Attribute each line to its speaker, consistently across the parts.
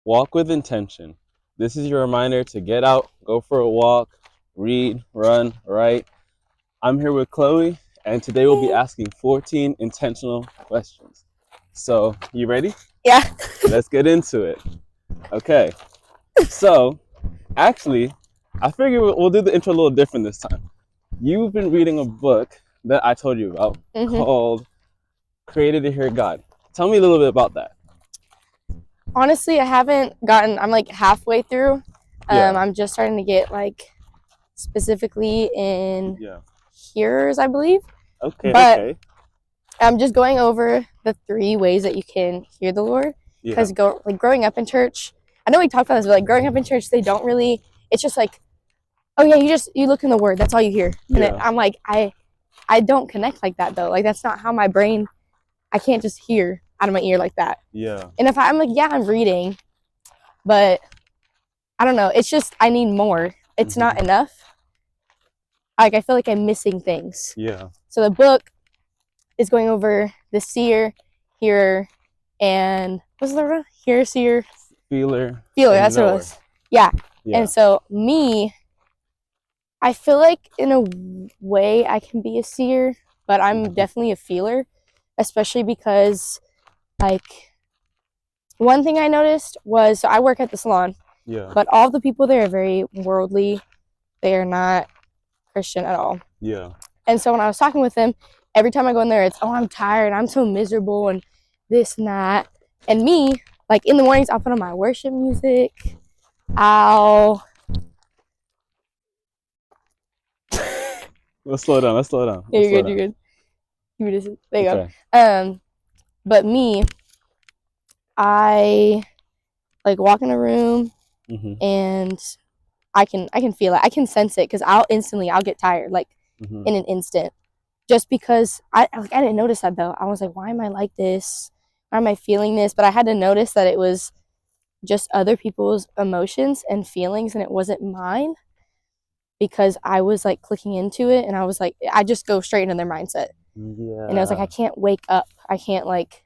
Speaker 1: Walk with intention. This is your reminder to get out, go for a walk, read, run, write. I'm here with Chloe, and today we'll be asking 14 intentional questions. So, you ready?
Speaker 2: Yeah.
Speaker 1: Let's get into it. Okay. So, actually, I figure we'll do the intro a little different this time. You've been reading a book that I told you about called Created to Hear God. Tell me a little bit about that.
Speaker 2: Honestly, I'm like halfway through. I'm just starting to get like specifically in hearers, I believe.
Speaker 1: Okay.
Speaker 2: I'm just going over the 3 ways that you can hear the Lord. Because growing up in church, I know we talked about this, but like growing up in church, they don't really. It's just like, oh yeah, you look in the Word, that's all you hear. And I'm like, I don't connect like that though. Like that's not how my brain. I can't just hear out of my ear like that.
Speaker 1: Yeah.
Speaker 2: And if I'm like, yeah, I'm reading, but I don't know. It's just I need more. It's not enough. Like I feel like I'm missing things.
Speaker 1: Yeah.
Speaker 2: So the book is going over the seer, hearer, and what's the other? Hearer, seer,
Speaker 1: feeler.
Speaker 2: That's what it was. Yeah. And so I feel like in a way I can be a seer, but I'm definitely a feeler, especially because like one thing I noticed was, so I work at the salon, but all the people there are very worldly. They are not Christian at all.
Speaker 1: Yeah.
Speaker 2: And so when I was talking with them, every time I go in there, it's, oh, I'm tired, I'm so miserable, and this and that. And me, like in the mornings, I'll put on my worship music.
Speaker 1: Let's slow down.
Speaker 2: Yeah, you're good. There you go. But me, I like walk in a room and I can feel it. I can sense it because I'll get tired like in an instant. Just because I didn't notice that though. I was like, why am I like this? Why am I feeling this? But I had to notice that it was just other people's emotions and feelings and it wasn't mine, because I was like clicking into it and I was like, I just go straight into their mindset.
Speaker 1: Yeah.
Speaker 2: And I was like, I can't wake up. I can't like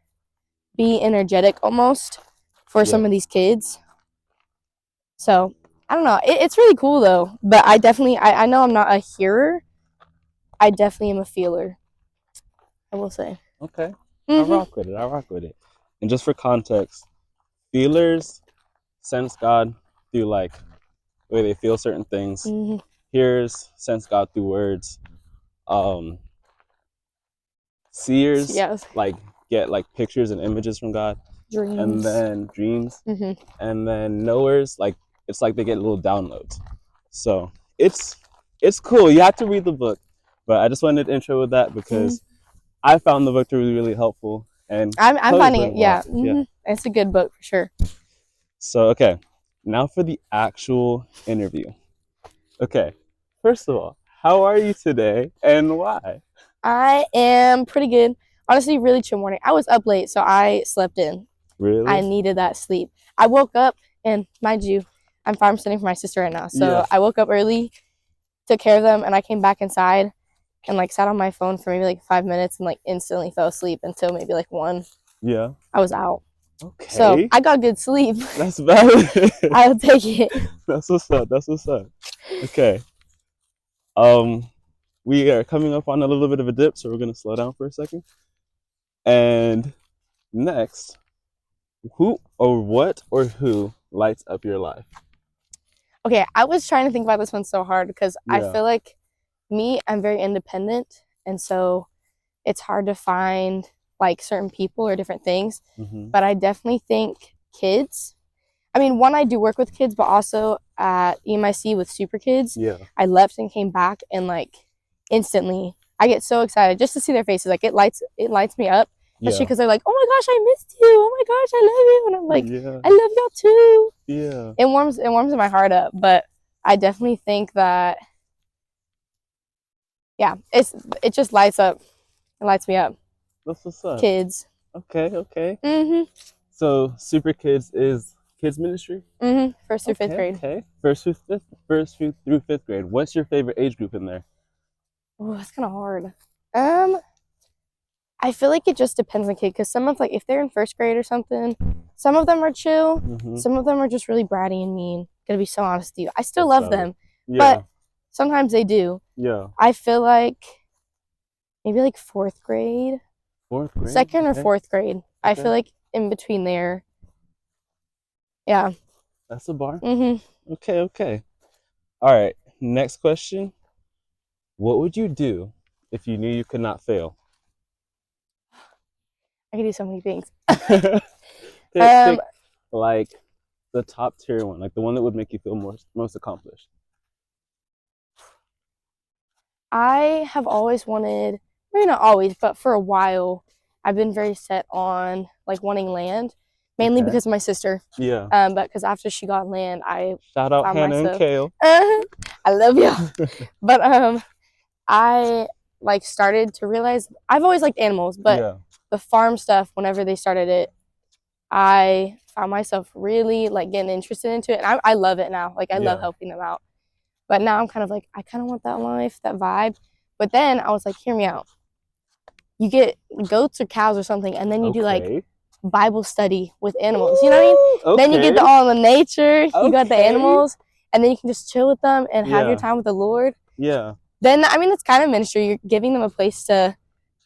Speaker 2: be energetic almost for some of these kids. So I don't know. It's really cool though. But I definitely, I know I'm not a hearer. I definitely am a feeler, I will say.
Speaker 1: Okay. I rock with it. And just for context, feelers sense God through like the way they feel certain things. Hearers sense God through words. Seers like get like pictures and images from God.
Speaker 2: Dreams.
Speaker 1: And then dreams. And then knowers, like it's like they get little downloads. So it's cool. You have to read the book. But I just wanted to intro with that because I found the book to be really helpful, and
Speaker 2: I'm finding it. Yeah. It's a good book for sure.
Speaker 1: So okay, now for the actual interview. Okay, first of all, how are you today, and why?
Speaker 2: I am pretty good. Honestly, really chill morning. I was up late, so I slept in.
Speaker 1: Really?
Speaker 2: I needed that sleep. I woke up, and mind you, I'm farm standing for my sister right now. So I woke up early, took care of them, and I came back inside and like sat on my phone for maybe like 5 minutes and like instantly fell asleep until maybe like 1.
Speaker 1: Yeah.
Speaker 2: I was out.
Speaker 1: Okay.
Speaker 2: So I got good sleep.
Speaker 1: That's valid.
Speaker 2: I'll take it.
Speaker 1: That's what's up. Okay. We are coming up on a little bit of a dip, so we're gonna slow down for a second. And next, who or what or who lights up your life?
Speaker 2: Okay, I was trying to think about this one so hard because I feel like I'm very independent, and so it's hard to find like certain people or different things. But I definitely think kids. I mean, one, I do work with kids, but also at EMIC with Super Kids. I left and came back, and like instantly, I get so excited just to see their faces. Like it lights me up. Especially because they're like, oh my gosh, I missed you. Oh my gosh, I love you. And I'm like, I love y'all too.
Speaker 1: Yeah.
Speaker 2: It warms my heart up. But I definitely think that, it just lights up. It lights me up.
Speaker 1: That's what's up.
Speaker 2: Kids.
Speaker 1: Okay. So Super Kids is kids ministry?
Speaker 2: First through fifth grade.
Speaker 1: Okay. First through fifth grade. What's your favorite age group in there?
Speaker 2: Oh, that's kind of hard. I feel like it just depends on kid, because some of, like, if they're in first grade or something, some of them are chill, some of them are just really bratty and mean. Gonna be so honest with you. I still love them, but sometimes they do.
Speaker 1: Yeah.
Speaker 2: I feel like maybe like fourth grade, second or fourth grade. Okay. I feel like in between there. Yeah.
Speaker 1: That's a bar. Okay. All right. Next question. What would you do if you knew you could not fail?
Speaker 2: I could do so many things.
Speaker 1: Pick, like the top tier one, like the one that would make you feel most accomplished.
Speaker 2: I have always wanted, maybe not always, but for a while, I've been very set on like wanting land, mainly because of my sister.
Speaker 1: Yeah.
Speaker 2: But because after she got land, I
Speaker 1: shout out Hannah and Kale.
Speaker 2: I love you. But I like started to realize I've always liked animals, but the farm stuff, whenever they started it, I found myself really like getting interested into it, and I love it now. Like I love helping them out. But now I'm kind of like, I kind of want that life, that vibe. But then I was like, hear me out. You get goats or cows or something, and then you do like Bible study with animals. You know what I mean? Then you get all the nature. You got the animals, and then you can just chill with them and have your time with the Lord.
Speaker 1: Yeah.
Speaker 2: Then, I mean, it's kind of ministry. You're giving them a place to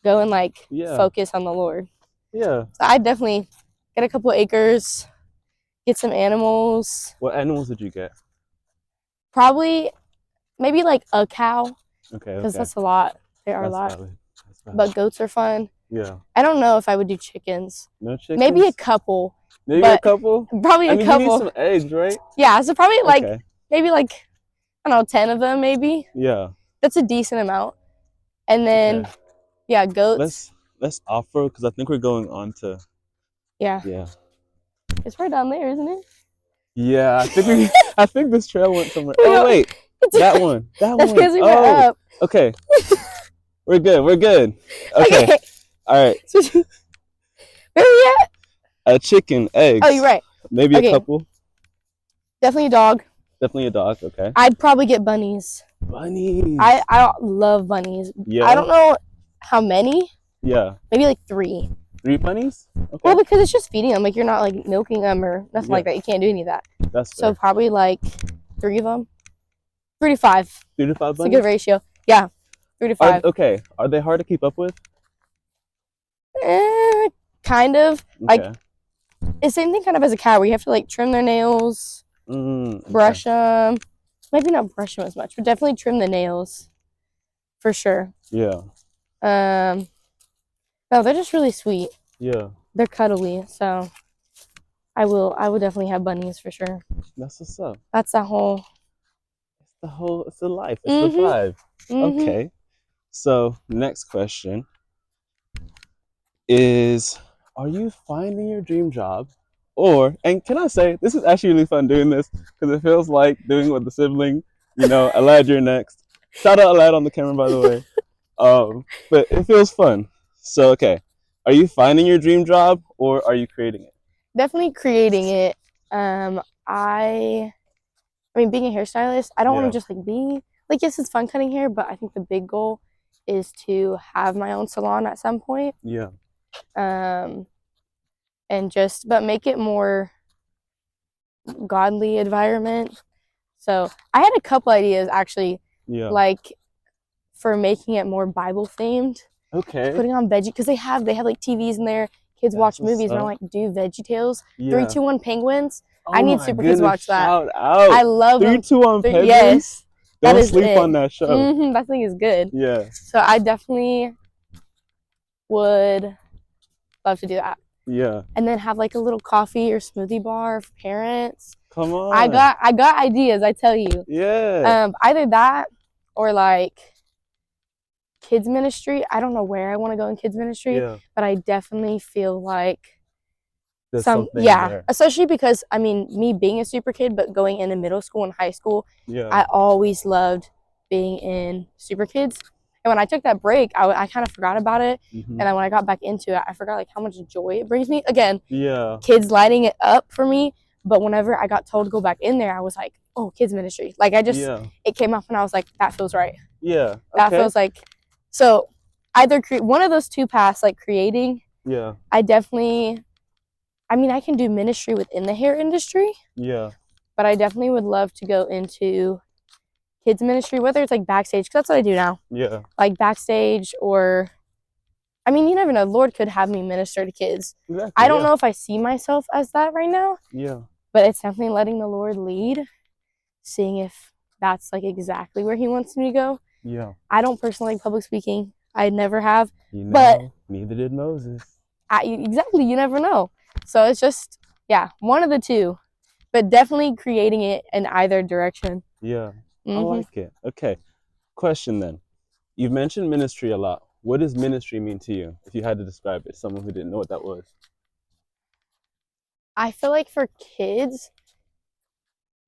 Speaker 2: go and like focus on the Lord.
Speaker 1: Yeah.
Speaker 2: So I definitely get a couple acres, get some animals.
Speaker 1: What animals did you get?
Speaker 2: Probably maybe like a cow.
Speaker 1: Okay.
Speaker 2: Because that's a lot. They are a lot. Valid. But goats are fun.
Speaker 1: Yeah.
Speaker 2: I don't know if I would do chickens.
Speaker 1: No chickens?
Speaker 2: Maybe a couple.
Speaker 1: Maybe a couple?
Speaker 2: Probably a couple.
Speaker 1: You need some eggs, right?
Speaker 2: Yeah, so probably like, maybe like, I don't know, 10 of them maybe.
Speaker 1: Yeah.
Speaker 2: That's a decent amount. And then, goats.
Speaker 1: Let's off-road, because I think we're going on to... Yeah.
Speaker 2: It's right down there, isn't it?
Speaker 1: Yeah, I think this trail went somewhere. Oh, wait. That one.
Speaker 2: That's because we went up.
Speaker 1: Okay. We're good. Okay. All right.
Speaker 2: Where are we at?
Speaker 1: A chicken, eggs.
Speaker 2: Oh, you're right.
Speaker 1: Maybe a couple.
Speaker 2: Definitely a dog.
Speaker 1: Okay.
Speaker 2: I'd probably get bunnies.
Speaker 1: Bunnies.
Speaker 2: I love bunnies.
Speaker 1: Yeah.
Speaker 2: I don't know how many.
Speaker 1: Yeah.
Speaker 2: Maybe like 3.
Speaker 1: 3 bunnies? Okay.
Speaker 2: Well, because it's just feeding them. Like, you're not like milking them or nothing like that. You can't do any of that.
Speaker 1: That's fair.
Speaker 2: So probably like 3 of them. 3 to 5.
Speaker 1: 3 to 5 bunnies?
Speaker 2: It's a good ratio. Yeah. 3 to 5.
Speaker 1: Okay. Are they hard to keep up with?
Speaker 2: Kind of. Okay. Like, it's the same thing kind of as a cat, where you have to like trim their nails, brush them. Maybe not brush them as much, but definitely trim the nails. For sure.
Speaker 1: Yeah.
Speaker 2: No, they're just really sweet.
Speaker 1: Yeah.
Speaker 2: They're cuddly, so I will definitely have bunnies for sure.
Speaker 1: That's what's up.
Speaker 2: That's the whole...
Speaker 1: It's the life. It's the vibe. Okay. So, next question is, are you finding your dream job? And can I say, this is actually really fun doing this, because it feels like doing with the sibling. You know, Alad, you're next. Shout out Alad on the camera, by the way. But it feels fun. So, okay. Are you finding your dream job, or are you creating it?
Speaker 2: Definitely creating it. I mean, being a hairstylist, I don't want to just like be like, yes, it's fun cutting hair, but I think the big goal is to have my own salon at some point.
Speaker 1: Yeah.
Speaker 2: But make it more godly environment. So I had a couple ideas actually, like for making it more Bible themed.
Speaker 1: Okay.
Speaker 2: Putting on veggie, because they have like TVs in there. Kids watch movies, and I'm like, do Veggie Tales. 3, 2, 1 Penguins. I need Super Kids to watch that.
Speaker 1: Shout out.
Speaker 2: I love
Speaker 1: 3, 2, 1 Penguins.
Speaker 2: Yes.
Speaker 1: Don't sleep on that show.
Speaker 2: That thing is good.
Speaker 1: Yeah.
Speaker 2: So I definitely would love to do that.
Speaker 1: Yeah.
Speaker 2: And then have like a little coffee or smoothie bar for parents.
Speaker 1: Come on.
Speaker 2: I got ideas, I tell you.
Speaker 1: Yeah.
Speaker 2: Either that or like kids ministry. I don't know where I want to go in kids ministry, but I definitely feel like especially because I mean, me being a super kid, but going into middle school and high school, I always loved being in super kids. And when I took that break, I kind of forgot about it. And then when I got back into it, I forgot like how much joy it brings me. Again, kids lighting it up for me. But whenever I got told to go back in there, I was like, oh, kids ministry. Like it came up and I was like, that feels right.
Speaker 1: Yeah.
Speaker 2: That feels like, so either one of those two paths, like creating.
Speaker 1: Yeah.
Speaker 2: I mean, I can do ministry within the hair industry.
Speaker 1: Yeah.
Speaker 2: But I definitely would love to go into kids ministry, whether it's like backstage, because that's what I do now.
Speaker 1: Yeah.
Speaker 2: Like backstage, or I mean, you never know. The Lord could have me minister to kids.
Speaker 1: Exactly,
Speaker 2: I don't know if I see myself as that right now.
Speaker 1: Yeah.
Speaker 2: But it's definitely letting the Lord lead, seeing if that's like exactly where He wants me to go.
Speaker 1: Yeah.
Speaker 2: I don't personally like public speaking. I never have.
Speaker 1: But neither did Moses.
Speaker 2: Exactly. You never know. So it's just, yeah, one of the two. But definitely creating it in either direction.
Speaker 1: Yeah. I like it. Okay. Question then. You've mentioned ministry a lot. What does ministry mean to you, if you had to describe it, someone who didn't know what that was?
Speaker 2: I feel like for kids,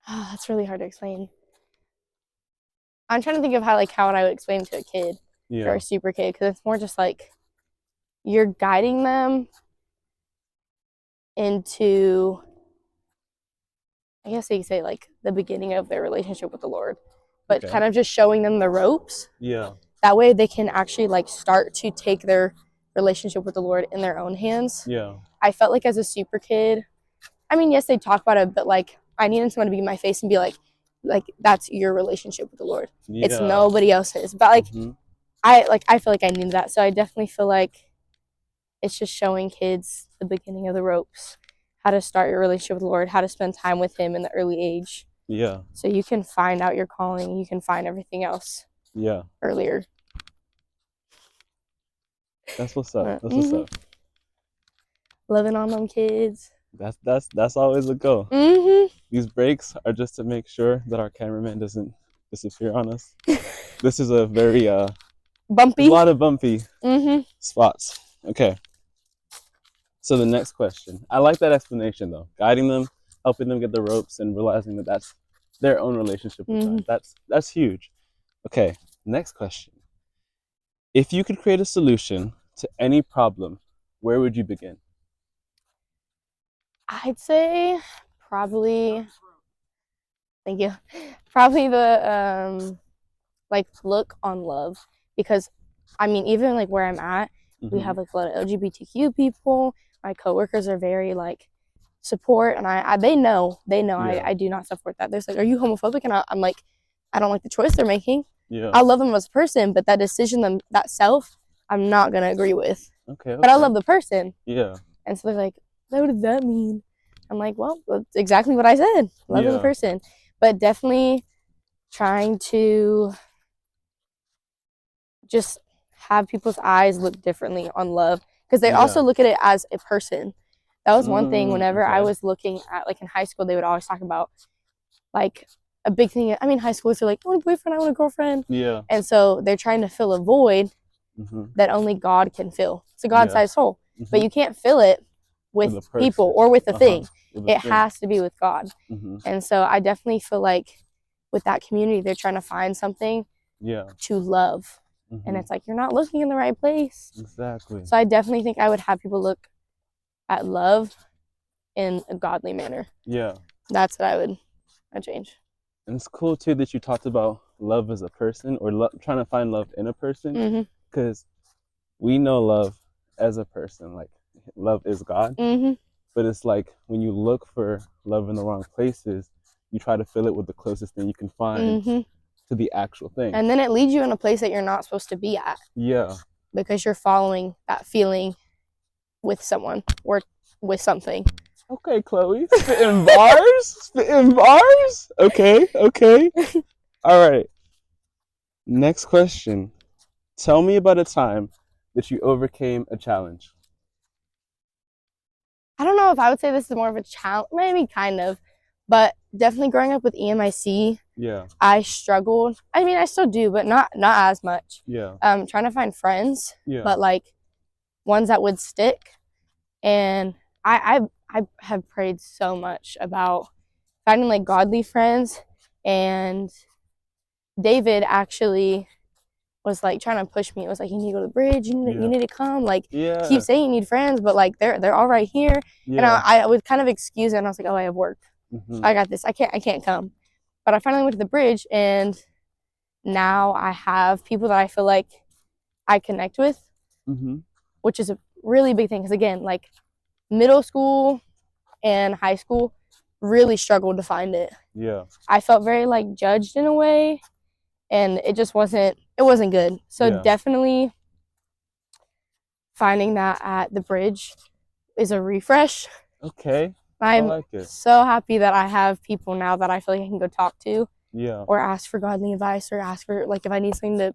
Speaker 2: that's really hard to explain. I'm trying to think of how I would explain to a kid or a super kid, because it's more just like you're guiding them into, I guess you could say, like the beginning of their relationship with the Lord, but kind of just showing them the ropes.
Speaker 1: Yeah.
Speaker 2: That way they can actually like start to take their relationship with the Lord in their own hands.
Speaker 1: Yeah.
Speaker 2: I felt like as a super kid, I mean, yes, they talk about it, but like I needed someone to be in my face and be like that's your relationship with the Lord. Yeah. It's nobody else's. But like I feel like I needed that. So I definitely feel like it's just showing kids the beginning of the ropes, how to start your relationship with the Lord, how to spend time with Him in the early age.
Speaker 1: Yeah.
Speaker 2: So you can find out your calling, you can find everything else.
Speaker 1: Yeah.
Speaker 2: Earlier.
Speaker 1: That's what's up. That's what's up.
Speaker 2: Loving on them kids.
Speaker 1: That's always a goal. These breaks are just to make sure that our cameraman doesn't disappear on us. This is a very
Speaker 2: bumpy.
Speaker 1: A lot of bumpy spots. Okay. So the next question. I like that explanation though. Guiding them, helping them get the ropes, and realizing that that's their own relationship with God. That's huge. Okay. Next question. If you could create a solution to any problem, where would you begin?
Speaker 2: I'd say probably, thank you, probably the like look on love, because I mean, even like where I'm at, we have like a lot of LGBTQ people. My coworkers are very like support, and they know I do not support that. They're like, are you homophobic? And I'm like, I don't like the choice they're making. Yeah. I love them as a person, but that decision, that self, I'm not gonna agree with. Okay. But I love the person. Yeah. And so they're like, what does that mean? I'm like, well, that's exactly what I said. Loving the person. But definitely trying to just have people's eyes look differently on love, because they also look at it as a person. That was one thing whenever I was looking at, like in high school, they would always talk about like a big thing. I mean, high schoolers are like, I want a boyfriend, I want a girlfriend. Yeah. And so they're trying to fill a void that only God can fill. It's a God-sized hole. But you can't fill it with people or with a thing. It has to be with God. And so I definitely feel like with that community, they're trying to find something to love. And it's like, you're not looking in the right place. Exactly. So I definitely think I would have people look at love in a godly manner. Yeah. That's what I'd change.
Speaker 1: And it's cool too that you talked about love as a person, or trying to find love in a person, because we know love as a person, like love is God. But it's like when you look for love in the wrong places, you try to fill it with the closest thing you can find to the actual thing.
Speaker 2: And then it leads you in a place that you're not supposed to be at. Yeah. Because you're following that feeling with someone or with something.
Speaker 1: Okay, Chloe. Spitting bars? Spitting bars? Okay. All right. Next question. Tell me about a time that you overcame a challenge.
Speaker 2: I don't know if I would say this is more of a challenge, maybe kind of, but definitely growing up with EMIC, I struggled. I mean, I still do, but not as much. Yeah. Trying to find friends, but like ones that would stick. And I have prayed so much about finding like godly friends, and David actually was like trying to push me. It was like, you need to go to the bridge, you need to come, like keep saying you need friends, but like they're all right here. And I would kind of excuse it, and I was like, oh, I have work. I got this. I can't come. But I finally went to the bridge, and now I have people that I feel like I connect with,
Speaker 1: Mm-hmm.
Speaker 2: which is a really big thing. Because again, like middle school and high school, really struggled to find it.
Speaker 1: Yeah.
Speaker 2: I felt very like judged in a way, and it just wasn't good. So definitely finding that at the Bridge is a refresh.
Speaker 1: Okay.
Speaker 2: I'm
Speaker 1: like
Speaker 2: so happy that I have people now that I feel like I can go talk to.
Speaker 1: Yeah.
Speaker 2: Or ask for godly advice, or ask for like if I need something to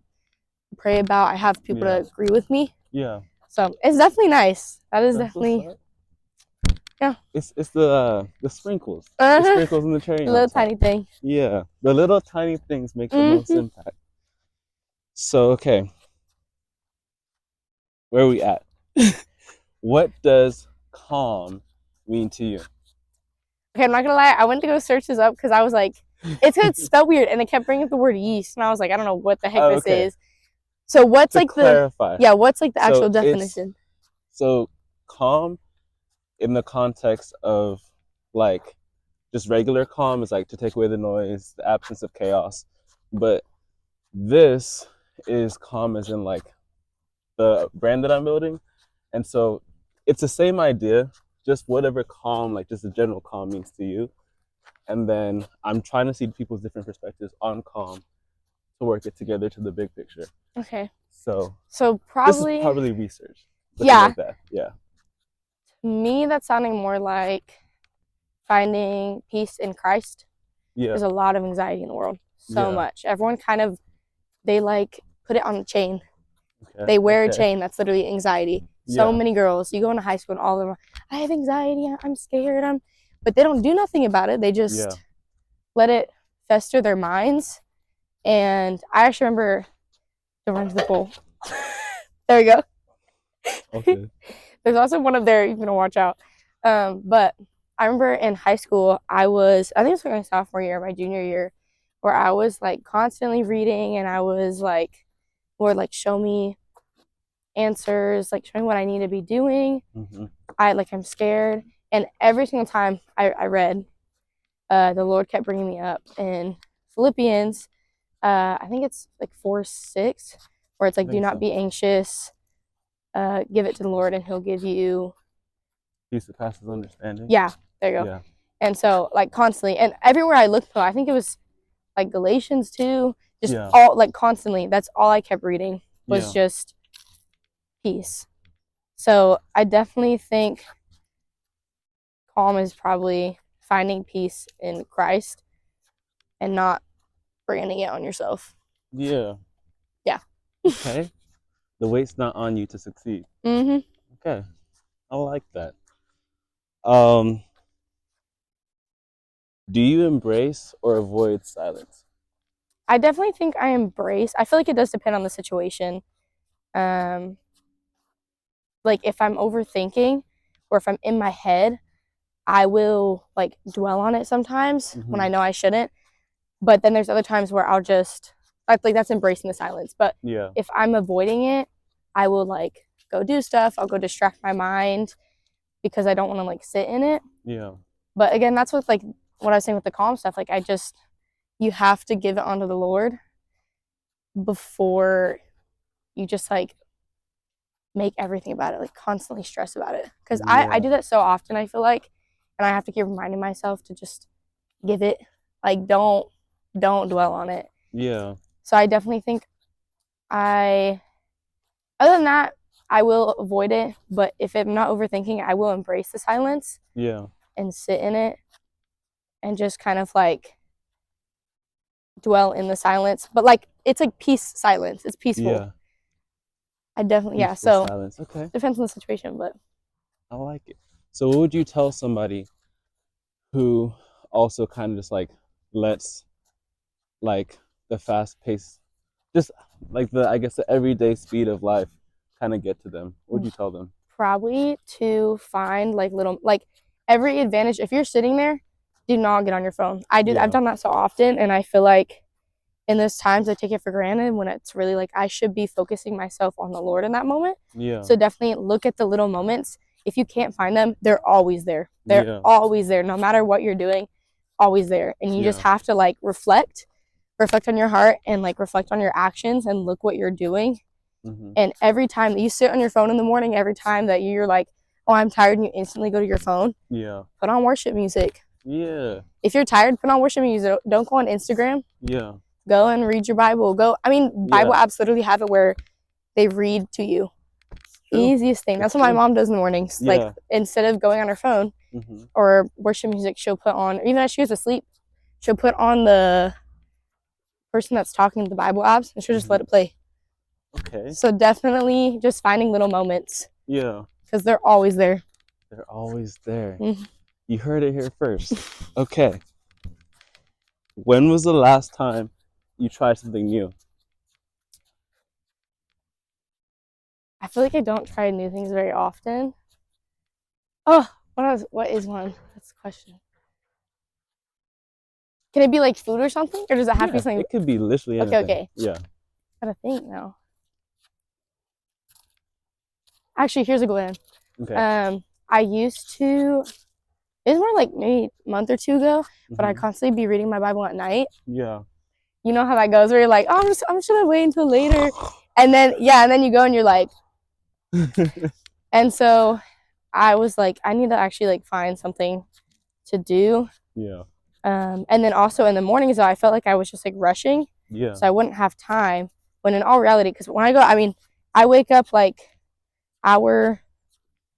Speaker 2: pray about, I have people to agree with me.
Speaker 1: Yeah.
Speaker 2: So it's definitely nice. That's definitely yeah.
Speaker 1: It's the sprinkles. The sprinkles in the cherry.
Speaker 2: The little tiny thing.
Speaker 1: Yeah. The little tiny things make the most impact. So okay. Where are we at? What does calm mean to you?
Speaker 2: Okay, I'm not gonna lie, I went to go search this up because I was like, it's spelled weird, and it kept bringing up the word yeast, and I was like, I don't know what the heck this is. So what's like
Speaker 1: clarify.
Speaker 2: what's like the actual definition?
Speaker 1: So calm in the context of like just regular calm is like to take away the noise, the absence of chaos. But this is calm as in like the brand that I'm building. And so it's the same idea, just whatever calm, like just a general calm means to you. And then I'm trying to see people's different perspectives on calm to work it together to the big picture.
Speaker 2: Okay.
Speaker 1: So
Speaker 2: probably
Speaker 1: this is probably research.
Speaker 2: Yeah.
Speaker 1: Like that. Yeah.
Speaker 2: To me, that's sounding more like finding peace in Christ.
Speaker 1: Yeah.
Speaker 2: There's a lot of anxiety in the world. So much. Everyone kind of, they like put it on a chain. Okay. They wear a chain. That's literally anxiety. So many girls, you go into high school and all of them are, I have anxiety, I'm scared, but they don't do nothing about it. They just let it fester their minds. And I actually remember, don't run to the pool. There we go. Okay. There's also one up there, you're going to watch out. But I remember in high school, I think it was my sophomore year, my junior year, where I was like constantly reading, and I was like, Lord, like show me answers, like show me what I need to be doing. Mm-hmm. I'm scared. And every single time I read, the Lord kept bringing me up in Philippians, I think it's like 4:6, where it's like, do not be anxious, give it to the Lord and he'll give you
Speaker 1: peace that passes understanding.
Speaker 2: Yeah, there you go. Yeah. And so like constantly, and everywhere I looked, I think it was like Galatians 2, just all like constantly, that's all I kept reading was just peace. So I definitely think calm is probably finding peace in Christ and not branding it on yourself.
Speaker 1: Yeah.
Speaker 2: Yeah.
Speaker 1: Okay. The weight's not on you to succeed. Mm-hmm. Okay. I like that. Do you embrace or avoid silence?
Speaker 2: I definitely think I embrace. I feel like it does depend on the situation. Like if I'm overthinking or if I'm in my head, I will like dwell on it sometimes when I know I shouldn't. But then there's other times where I'll just, like that's embracing the silence. But if I'm avoiding it, I will like go do stuff. I'll go distract my mind because I don't want to like sit in it.
Speaker 1: Yeah.
Speaker 2: But again, that's what like what I was saying with the calm stuff. Like you have to give it onto the Lord before you just like make everything about it, like constantly stress about it. Because I do that so often, I feel like, and I have to keep reminding myself to just give it, like don't dwell on it.
Speaker 1: Yeah.
Speaker 2: So I definitely think other than that, I will avoid it. But if I'm not overthinking, I will embrace the silence.
Speaker 1: Yeah.
Speaker 2: And sit in it and just kind of like dwell in the silence. But like it's like peace silence. It's peaceful. Yeah. I definitely so
Speaker 1: silence. Okay.
Speaker 2: Depends on the situation, but
Speaker 1: I like it. So what would you tell somebody who also kind of just like lets like the fast pace, just like the everyday speed of life kind of get to them? What would you tell them?
Speaker 2: Probably to find like little, like every advantage. If you're sitting there, do not get on your phone. I've done that so often, and I feel like in those times I take it for granted when it's really like I should be focusing myself on the Lord in that moment.
Speaker 1: Yeah.
Speaker 2: So definitely look at the little moments. If you can't find them, they're always there. They're always there, no matter what you're doing, always there. And you just have to like reflect on your heart and like reflect on your actions and look what you're doing And every time that you sit on your phone in the morning, every time that you're like, oh, I'm tired, and you instantly go to your phone, put on worship music. If you're tired, put on worship music. Don't go on Instagram. Go and read your Bible. Bible apps literally have it where they read to you. Easiest thing. That's what my mom does in the mornings. Like, instead of going on her phone or worship music, she'll put on, even as she goes to sleep, she'll put on the person that's talking to the Bible apps, and she'll just let it play.
Speaker 1: Okay.
Speaker 2: So definitely just finding little moments.
Speaker 1: Yeah.
Speaker 2: Because they're always there.
Speaker 1: They're always there. You heard it here first. Okay. When was the last time you tried something new?
Speaker 2: I feel like I don't try new things very often. Oh, what is one? That's the question. Can it be like food or something? Or does it have to be something?
Speaker 1: It could be literally anything.
Speaker 2: Okay.
Speaker 1: Yeah.
Speaker 2: Gotta think now. Actually, here's a good one.
Speaker 1: Okay.
Speaker 2: I used to, it was more like maybe a month or two ago, but I constantly be reading my Bible at night.
Speaker 1: Yeah.
Speaker 2: You know how that goes, where you're like, oh, I'm just gonna wait until later. And then you go and you're like, and so I was like, I need to actually like find something to do.
Speaker 1: Yeah.
Speaker 2: And then also in the mornings, though, I felt like I was just like rushing.
Speaker 1: Yeah.
Speaker 2: So I wouldn't have time. When in all reality, because when I go, I wake up like hour,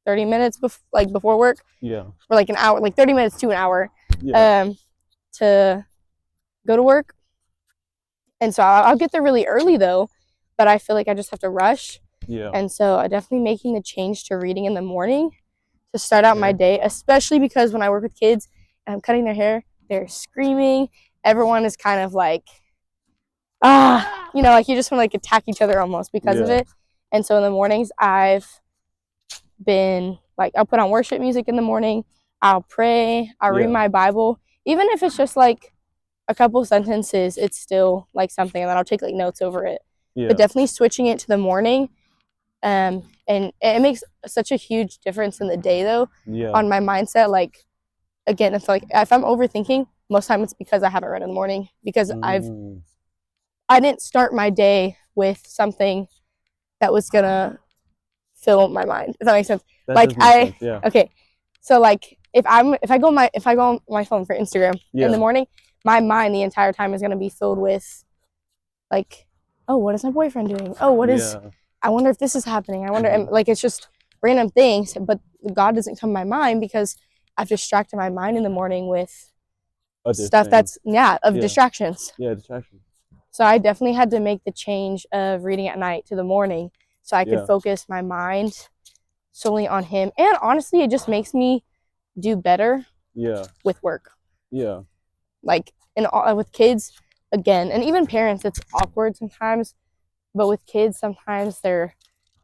Speaker 2: 30 minutes before work.
Speaker 1: Yeah.
Speaker 2: Or like an hour, like 30 minutes to an hour.
Speaker 1: Yeah.
Speaker 2: To go to work. And so I'll get there really early though, but I feel like I just have to rush.
Speaker 1: Yeah.
Speaker 2: And so I definitely making the change to reading in the morning to start out my day, especially because when I work with kids and I'm cutting their hair, they're screaming. Everyone is kind of like, like you just want to like attack each other almost because of it. And so in the mornings, I've been like, I'll put on worship music in the morning. I'll pray. I'll read my Bible. Even if it's just like a couple sentences, it's still like something, and then I'll take like notes over it. But definitely switching it to the morning. And it makes such a huge difference in the day though, on my mindset. Like, again, it's like if I'm overthinking, most time it's because I haven't read in the morning, because I didn't start my day with something that was gonna fill my mind. If that makes sense. Okay. So like if I go on my phone for Instagram in the morning, my mind the entire time is gonna be filled with like, oh, what is my boyfriend doing? Oh, what is I wonder if this is happening. I wonder, and like it's just random things, but God doesn't come to my mind because I've distracted my mind in the morning with stuff that's distractions.
Speaker 1: Distractions.
Speaker 2: So I definitely had to make the change of reading at night to the morning so I could focus my mind solely on Him. And honestly, it just makes me do better with work.
Speaker 1: Yeah.
Speaker 2: Like with kids, again, and even parents, it's awkward sometimes. But with kids, sometimes they're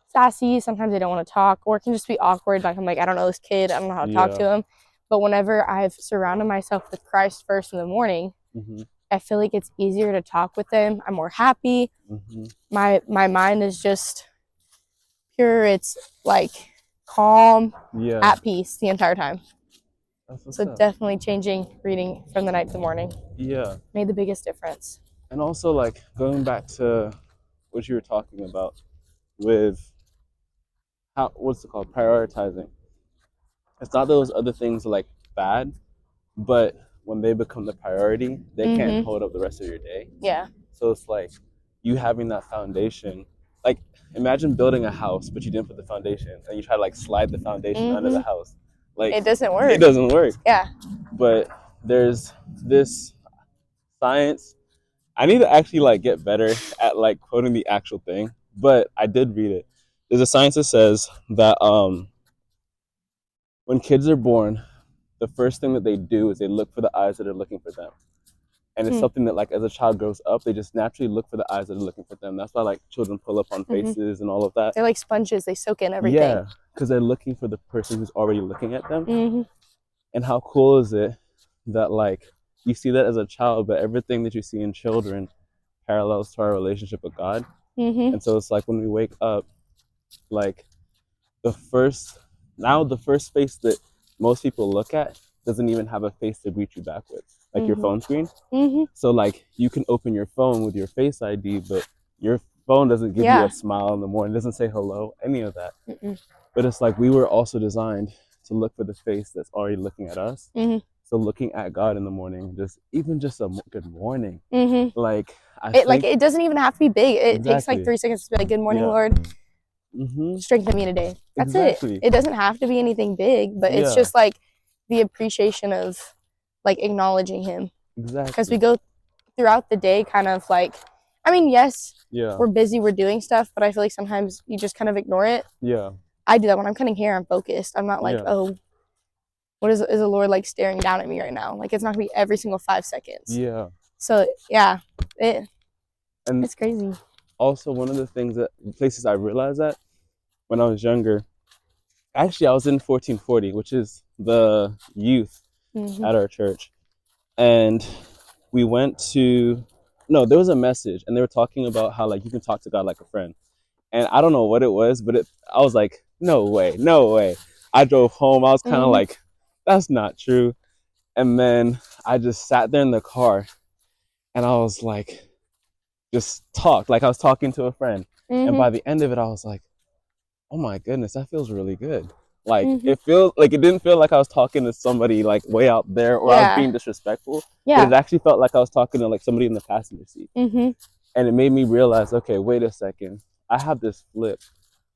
Speaker 2: sassy. Sometimes they don't want to talk, or it can just be awkward. Like I'm like, I don't know this kid. I don't know how to talk to him. But whenever I've surrounded myself with Christ first in the morning, I feel like it's easier to talk with them. I'm more happy. My mind is just pure. It's like calm, at peace the entire time. So definitely changing reading from the night to the morning. Made the biggest difference.
Speaker 1: And also like going back to what you were talking about with what's it called, prioritizing. It's not that those other things are like bad, but when they become the priority, they can't hold up the rest of your day. So it's like you having that foundation. Like imagine building a house, but you didn't put the foundation, and you try to like slide the foundation under the house. Like
Speaker 2: it doesn't work.
Speaker 1: It doesn't work.
Speaker 2: Yeah.
Speaker 1: But there's this science. I need to actually like get better at like quoting the actual thing, but I did read it. There's a science that says that when kids are born, the first thing that they do is they look for the eyes that are looking for them. And it's something that like as a child grows up, they just naturally look for the eyes that are looking for them. That's why like children pull up on faces and all of that.
Speaker 2: They're like sponges. They soak in everything.
Speaker 1: Yeah, because they're looking for the person who's already looking at them. And how cool is it that like you see that as a child, but everything that you see in children parallels to our relationship with God. And so it's like when we wake up, like the first face that most people look at doesn't even have a face to greet you back with, like your phone screen. So like you can open your phone with your Face ID, but your phone doesn't give you a smile in the morning, doesn't say hello, any of that. But it's like we were also designed to look for the face that's already looking at us. So looking at God in the morning, even just a good morning, like
Speaker 2: it doesn't even have to be big. It takes like 3 seconds to be like, good morning, Lord. Strengthen me today. That's it. It doesn't have to be anything big, but it's just like the appreciation of like acknowledging Him. Because we go throughout the day kind of like, I mean, yes, we're busy, we're doing stuff, but I feel like sometimes you just kind of ignore it. I do that when I'm cutting hair. I'm focused. I'm not like, oh, what is the Lord like staring down at me right now? Like, it's not gonna be every single 5 seconds. So it's crazy.
Speaker 1: Also, one of the places I realized that when I was younger, actually I was in 1440, which is the youth at our church, and we went to there was a message, and they were talking about how like you can talk to God like a friend, and I don't know what it was, but I was like, no way. I drove home. I was kind of like, that's not true. And then I just sat there in the car, and I was like, just talked like I was talking to a friend. And by the end of it, I was like, oh my goodness, that feels really good. Like it didn't feel like I was talking to somebody like way out there, or I was being disrespectful. But it actually felt like I was talking to like somebody in the passenger seat. And it made me realize, okay, wait a second, I have this flip.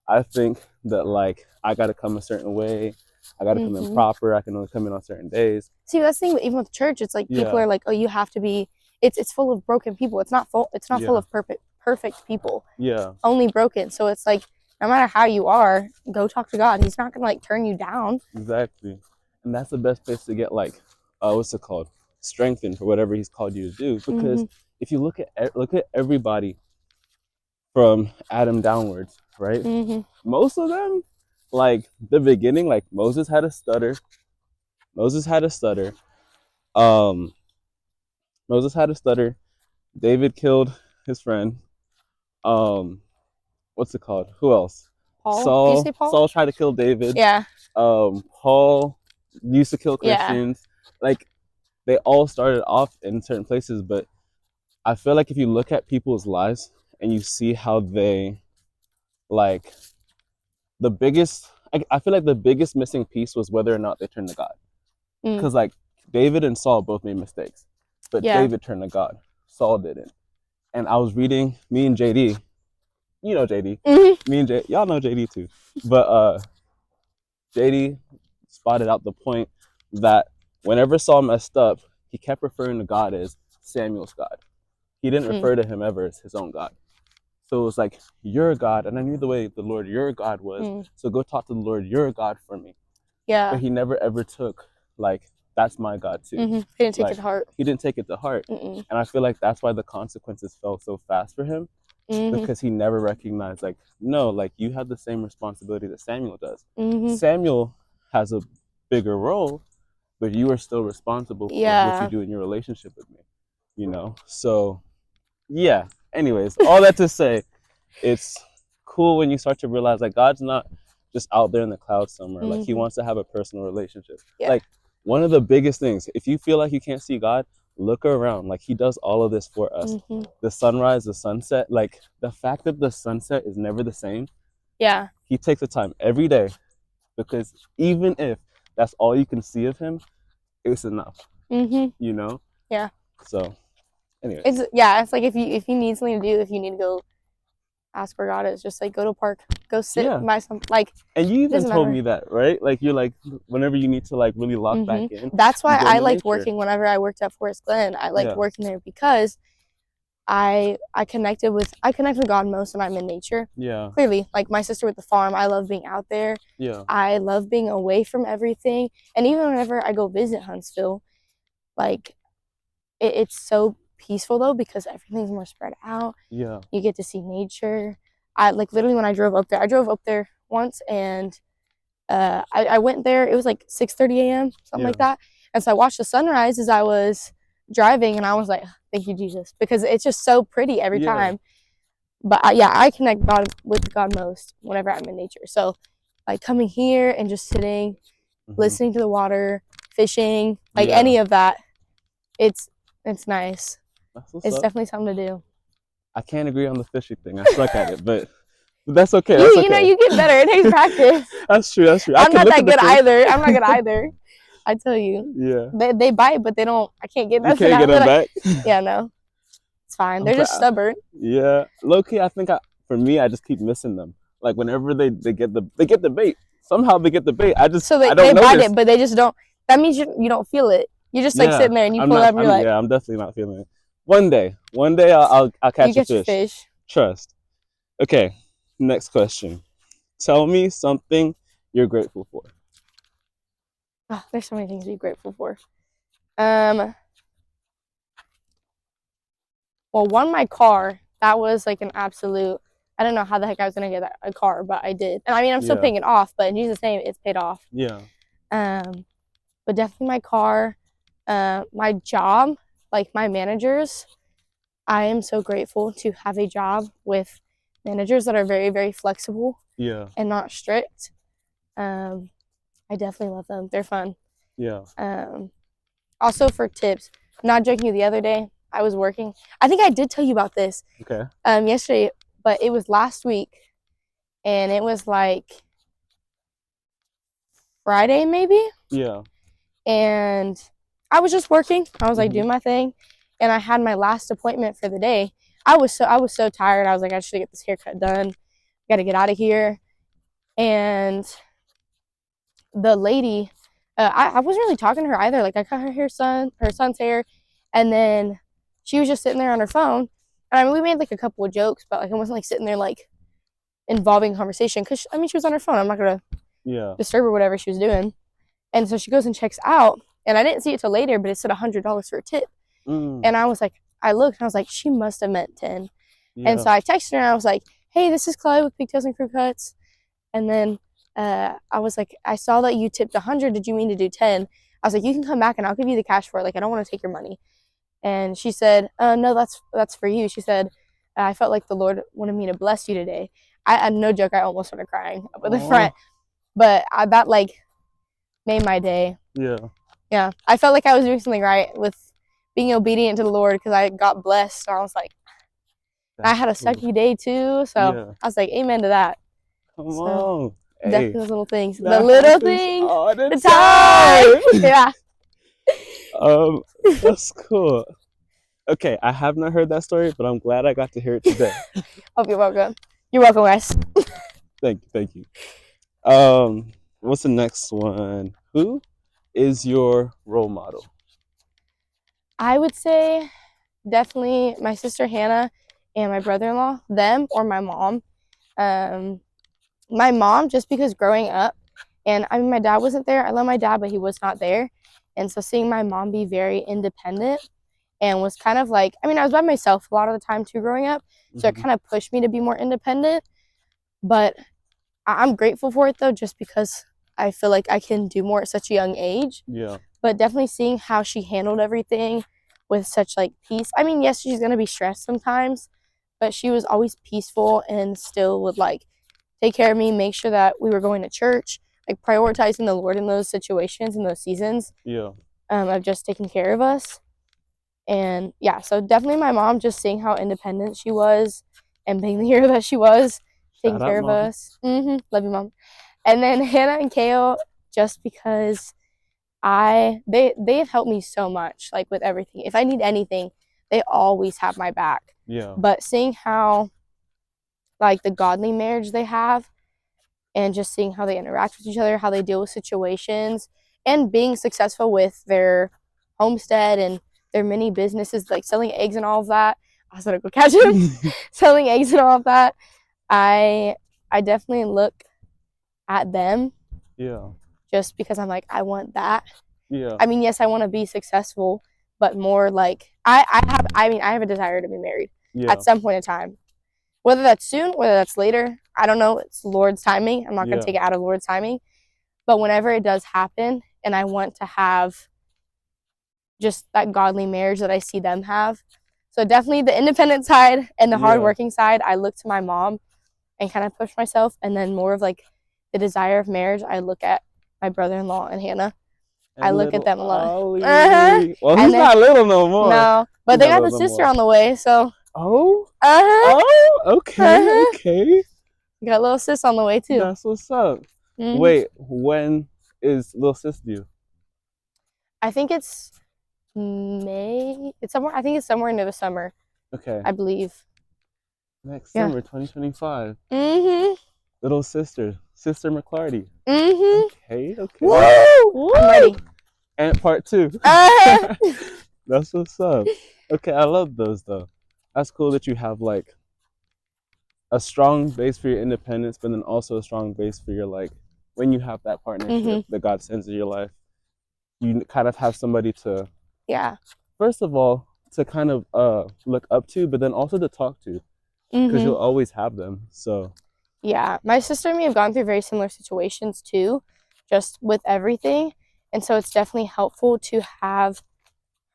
Speaker 1: I think that like I gotta come a certain way, I gotta come in proper, I can only come in on certain days.
Speaker 2: See, that's the thing, even with church, it's like people are like, oh, you have to be, it's full of broken people. It's not full of perfect people. Only broken. So it's like, no matter how you are, go talk to God. He's not gonna like turn you down.
Speaker 1: Exactly. And that's the best place to get like what's it called, strengthened for whatever He's called you to do. Because if you look at everybody from Adam downwards, right? Most of them, like the beginning, like Moses had a stutter. David killed his friend. What's it called? Who else?
Speaker 2: Paul.
Speaker 1: Saul.
Speaker 2: Did you say Paul?
Speaker 1: Saul tried to kill David. Paul used to kill Christians. Like they all started off in certain places, but I feel like if you look at people's lives and you see how they like I feel like the biggest missing piece was whether or not they turned to God. Because like David and Saul both made mistakes, but David turned to God. Saul didn't. And I was reading, me and JD, you know JD, me and JD, y'all know JD too, but JD spotted out the point that whenever Saul messed up, he kept referring to God as Samuel's God. He didn't refer to him ever as his own God. So it was like, you're God, and I knew the way the Lord your God was, so go talk to the Lord your God for me. But he never ever took like, that's my God too.
Speaker 2: He didn't take it to heart.
Speaker 1: He didn't take it to heart. And I feel like that's why the consequences fell so fast for him, because he never recognized like, no, like you have the same responsibility that Samuel does. Samuel has a bigger role, but you are still responsible for what you do in your relationship with me, you know? So yeah, anyways, all that to say, it's cool when you start to realize like God's not just out there in the clouds somewhere. Like He wants to have a personal relationship. Like one of the biggest things, if you feel like you can't see God, look around. Like He does all of this for us. The sunrise, the sunset, like the fact that the sunset is never the same. He takes the time every day, because even if that's all you can see of Him, it's enough. You know? So anyway.
Speaker 2: It's like if you need something to do, if you need to go ask where God is, just like go to a park, go sit by some like.
Speaker 1: And you even told me that, right? Like you're like, whenever you need to like really lock back in.
Speaker 2: That's why I liked working whenever I worked at Forest Glen. I liked working there because I connected with God most when I'm in nature. Clearly, like my sister with the farm, I love being out there. I love being away from everything. And even whenever I go visit Huntsville, like it's so peaceful though, because everything's more spread out. You get to see nature. I like literally when I drove up there once, and I went there, it was like 6:30 a.m. something like that, and so I watched the sunrise as I was driving, and I was like, thank you, Jesus, because it's just so pretty every time. But I connect with God most whenever I'm in nature. So like coming here and just sitting, listening to the water, fishing, like any of that, it's nice. It's definitely something to do.
Speaker 1: I can't agree on the fishy thing. I suck at it, but that's okay. That's okay.
Speaker 2: You know, you get better. It takes practice.
Speaker 1: That's true. That's true.
Speaker 2: I'm not that good either. I'm not good either. I tell you.
Speaker 1: Yeah.
Speaker 2: They bite, but they don't. I can't get nothing.
Speaker 1: You can't get them back.
Speaker 2: Yeah, no. It's fine. They're just stubborn.
Speaker 1: Yeah. Low key, I think for me, I just keep missing them. Like whenever they get the bait. Somehow they get the bait. I don't
Speaker 2: bite it, but they just don't. That means you don't feel it. You're just like sitting there and you pull up and you're like,
Speaker 1: yeah, I'm definitely not feeling it. One day I'll catch a fish. Trust. Okay, next question. Tell me something you're grateful for.
Speaker 2: Oh, there's so many things to be grateful for. Well, one, my car. That was like an absolute. I don't know how the heck I was gonna get a car, but I did. And I mean, I'm still paying it off, but in Jesus' name, it's paid off.
Speaker 1: Yeah.
Speaker 2: But definitely my car, my job, like my managers. I am so grateful to have a job with managers that are very, very flexible.
Speaker 1: Yeah.
Speaker 2: And not strict. I definitely love them. They're fun.
Speaker 1: Yeah.
Speaker 2: Also for tips, I'm not joking you, the other day I was working. I think I did tell you about this.
Speaker 1: Okay.
Speaker 2: Yesterday, but it was last week, and it was like Friday maybe.
Speaker 1: Yeah.
Speaker 2: And I was just working. I was like doing my thing, and I had my last appointment for the day. I was so tired. I was like, I should get this haircut done. Got to get out of here. And the lady, I wasn't really talking to her either. Like I cut her son's hair, and then she was just sitting there on her phone. And I mean, we made like a couple of jokes, but like I wasn't like sitting there like involving conversation because I mean she was on her phone. I'm not gonna disturb her whatever she was doing. And so she goes and checks out, and I didn't see it till later, but it said $100 for a tip. And I was like, I looked and I was like, she must have meant 10. Yeah. And so I texted her and I was like, hey, this is Chloe with Pigtails and Crew Cuts. And then I was like, I saw that you tipped 100. Did you mean to do 10? I was like, you can come back and I'll give you the cash for it. Like, I don't want to take your money. And she said, no, that's for you. She said, I felt like the Lord wanted me to bless you today. I no joke, I almost started crying up at the front. But that like made my day. Yeah. Yeah. I felt like I was doing something right with being obedient to the Lord because I got blessed. So I was like, I had a sucky day too. So I was like, amen to that.
Speaker 1: Come on.
Speaker 2: Definitely those little things. The little things.
Speaker 1: All the
Speaker 2: time. Yeah.
Speaker 1: That's cool. Okay, I have not heard that story, but I'm glad I got to hear it today.
Speaker 2: Oh, you're welcome. You're welcome, Wes.
Speaker 1: Thank you. What's the next one? Who is your role model?
Speaker 2: I would say definitely my sister Hannah and my brother-in-law, them or my mom. My mom, just because growing up, and I mean, my dad wasn't there. I love my dad, but he was not there. And so seeing my mom be very independent and was kind of like, I mean, I was by myself a lot of the time too growing up. So it kind of pushed me to be more independent. But I'm grateful for it though, just because I feel like I can do more at such a young age. Yeah. But definitely seeing how she handled everything with such like peace. I mean, yes, she's going to be stressed sometimes, but she was always peaceful and still would like take care of me, make sure that we were going to church, like prioritizing the Lord in those situations, in those seasons. Yeah. Of just taking care of us. And yeah, so definitely my mom, just seeing how independent she was and being the hero that she was, taking care of us. Love you, Mom. And then Hannah and Kale, just because they have helped me so much, like with everything. If I need anything, they always have my back. Yeah. But seeing how like the godly marriage they have and just seeing how they interact with each other, how they deal with situations, and being successful with their homestead and their mini businesses, like selling eggs and all of that. I was gonna go catch him. Selling eggs and all of that. I definitely look at them. Yeah. Just because I'm like, I want that. Yeah. I mean, yes, I want to be successful, but more like I have a desire to be married at some point in time. Whether that's soon, whether that's later, I don't know. It's Lord's timing. I'm not going to take it out of Lord's timing. But whenever it does happen, and I want to have just that godly marriage that I see them have. So definitely the independent side and the hardworking side, I look to my mom and kind of push myself. And then more of like the desire of marriage, I look at my brother-in-law and Hannah. I look at them a lot.
Speaker 1: Well, he's not little no more.
Speaker 2: No, but they got the sister on the way, so
Speaker 1: Oh?
Speaker 2: Uh-huh.
Speaker 1: Oh, okay, okay.
Speaker 2: Got little sis on the way too.
Speaker 1: That's what's up. Wait, when is little sis due?
Speaker 2: I think it's May. It's somewhere. I think it's somewhere into the summer.
Speaker 1: Okay.
Speaker 2: I believe.
Speaker 1: Next summer, 2025. Little Sister McClarty. Okay, okay.
Speaker 2: Woo! Woo! I'm ready.
Speaker 1: And part 2. That's what's up. Okay, I love those though. That's cool that you have like a strong base for your independence, but then also a strong base for your like when you have that partnership that God sends in your life, you kind of have somebody to first of all to kind of look up to, but then also to talk to, because you'll always have them. So
Speaker 2: yeah, my sister and me have gone through very similar situations too, just with everything, and so it's definitely helpful to have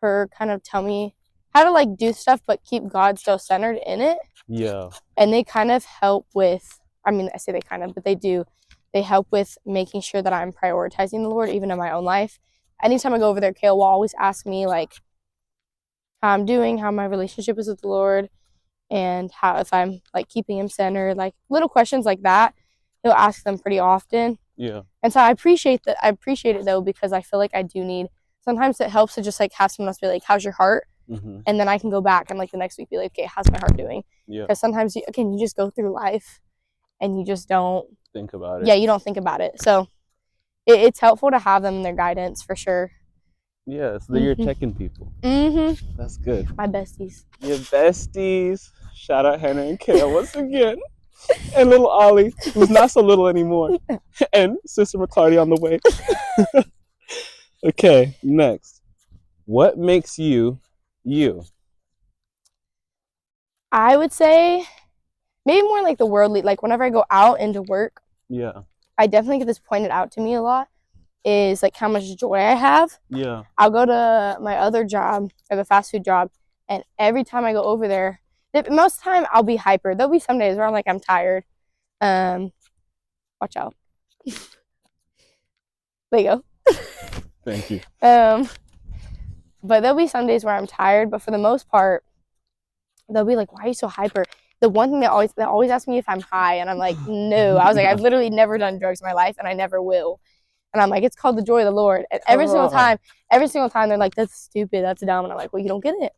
Speaker 2: her kind of tell me how to like do stuff but keep God still centered in it.
Speaker 1: Yeah.
Speaker 2: And they kind of help with, I mean, I say they kind of, but they do. They help with making sure that I'm prioritizing the Lord even in my own life. Anytime I go over there, Kale will always ask me like how I'm doing, how my relationship is with the Lord, and how if I'm like keeping him centered, like little questions like that. He'll ask them pretty often.
Speaker 1: Yeah.
Speaker 2: And so I appreciate that. I appreciate it though, because I feel like I do need, sometimes it helps to just like have someone else be like, how's your heart? And then I can go back and like the next week be like, okay, how's my heart doing?
Speaker 1: Yeah.
Speaker 2: Because sometimes you just go through life and you just don't
Speaker 1: think about it.
Speaker 2: Yeah, you don't think about it. So it's helpful to have them in their guidance for sure.
Speaker 1: Yeah, so you're checking people. That's good.
Speaker 2: My besties.
Speaker 1: Your besties. Shout out Hannah and Kale once again. And little Ollie, who's not so little anymore. And Sister McClarty on the way. Okay, next. What makes you you?
Speaker 2: I would say maybe more like the worldly, like whenever I go out into work, I definitely get this pointed out to me a lot, is like how much joy I have. I'll go to my other job, or the fast food job, and every time I go over there, most of the time I'll be hyper. There'll be some days where I'm like, I'm tired. Watch out. There you go.
Speaker 1: Thank you.
Speaker 2: But there'll be some days where I'm tired, but for the most part, they'll be like, why are you so hyper? The one thing they always ask me if I'm high, and I'm like, no. I was like, I've literally never done drugs in my life, and I never will. And I'm like, it's called the joy of the Lord. And every single time they're like, that's stupid, that's dumb. And I'm like, well, you don't get it.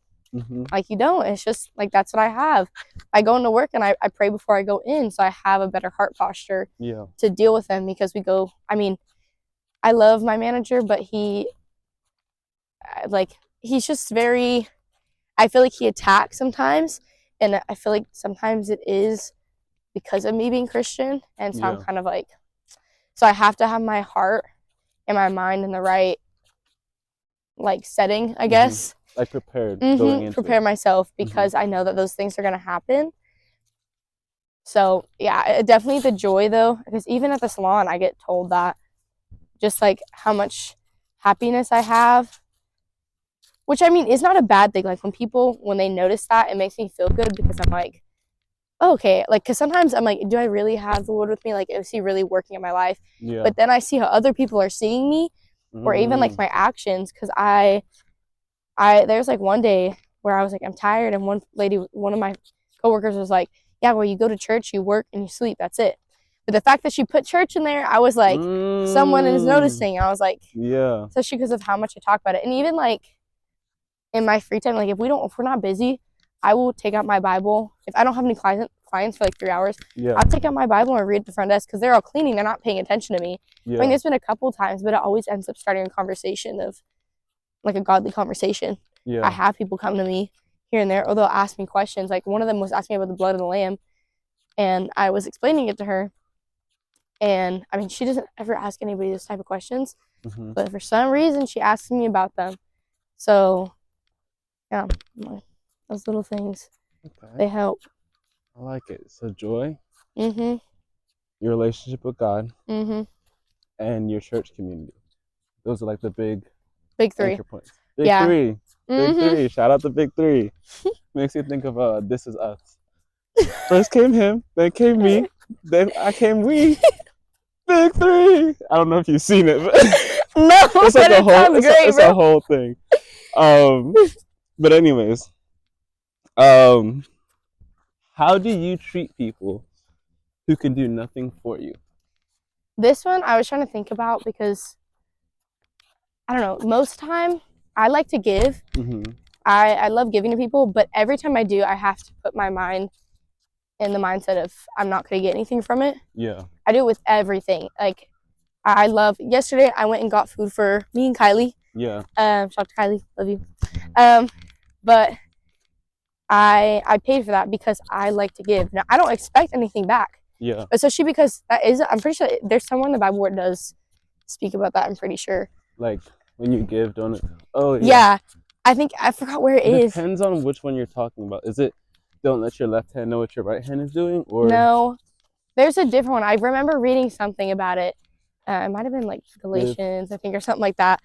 Speaker 2: Like, you don't. It's just like, that's what I have. I go into work and I pray before I go in, so I have a better heart posture to deal with them, because I love my manager, but he's just very, I feel like he attacks sometimes, and I feel like sometimes it is because of me being Christian, and so I'm kind of like, so I have to have my heart and my mind in the right like setting, I guess.
Speaker 1: Like prepared going into
Speaker 2: prepare myself, because I know that those things are going to happen. So yeah, definitely the joy though, because even at the salon I get told that just like how much happiness I have, which I mean is not a bad thing. Like when they notice that, it makes me feel good, because I'm like, oh, okay, like, because sometimes I'm like, do I really have the Lord with me? Like, is he really working in my life? But then I see how other people are seeing me, or even like my actions, because there's like one day where I was like, I'm tired, and one of my coworkers was like, yeah, well, you go to church, you work, and you sleep, that's it. But the fact that she put church in there, I was like, someone is noticing. I was like, especially because of how much I talk about it. And even like in my free time, like if we're not busy, I will take out my Bible. If I don't have any clients for like 3 hours, I'll take out my Bible and read at the front desk, because they're all cleaning, they're not paying attention to me. I mean, there's been a couple times, but it always ends up starting a conversation of like a godly conversation. I have people come to me here and there, or they'll ask me questions. Like one of them was asking me about the blood of the lamb, and I was explaining it to her. And I mean, she doesn't ever ask anybody this type of questions, but for some reason she asks me about them. So yeah, those little things, they help.
Speaker 1: I like it. So joy,
Speaker 2: your
Speaker 1: relationship with God, and your church community. Those are like the big
Speaker 2: three.
Speaker 1: Points. Big three. Big three. Shout out the big three. Makes you think of This Is Us. First came him, then came me, then I came we. Big three. I don't know if you've seen it, but
Speaker 2: no,
Speaker 1: it's like it's a whole thing. But anyways, How do you treat people who can do nothing for you?
Speaker 2: This one I was trying to think about because I don't know. Most time I like to give.
Speaker 1: Mm-hmm.
Speaker 2: I love giving to people, but every time I do, I have to put my mind in the mindset of I'm not going to get anything from it.
Speaker 1: Yeah.
Speaker 2: I do it with everything. Like I love. Yesterday I went and got food for me and Kylie.
Speaker 1: Yeah.
Speaker 2: Shout out to Kylie, love you. But I paid for that because I like to give. Now I don't expect anything back.
Speaker 1: Yeah.
Speaker 2: Especially because that is. I'm pretty sure there's someone in the Bible where it does speak about that. I'm pretty sure.
Speaker 1: Like when you give, don't it? Oh yeah.
Speaker 2: Yeah. I think I forgot where it is.
Speaker 1: Depends on which one you're talking about. Is it don't let your left hand know what your right hand is doing, or
Speaker 2: No, there's a different one. I remember reading something about it. It might have been like Galatians, I think, or something like that.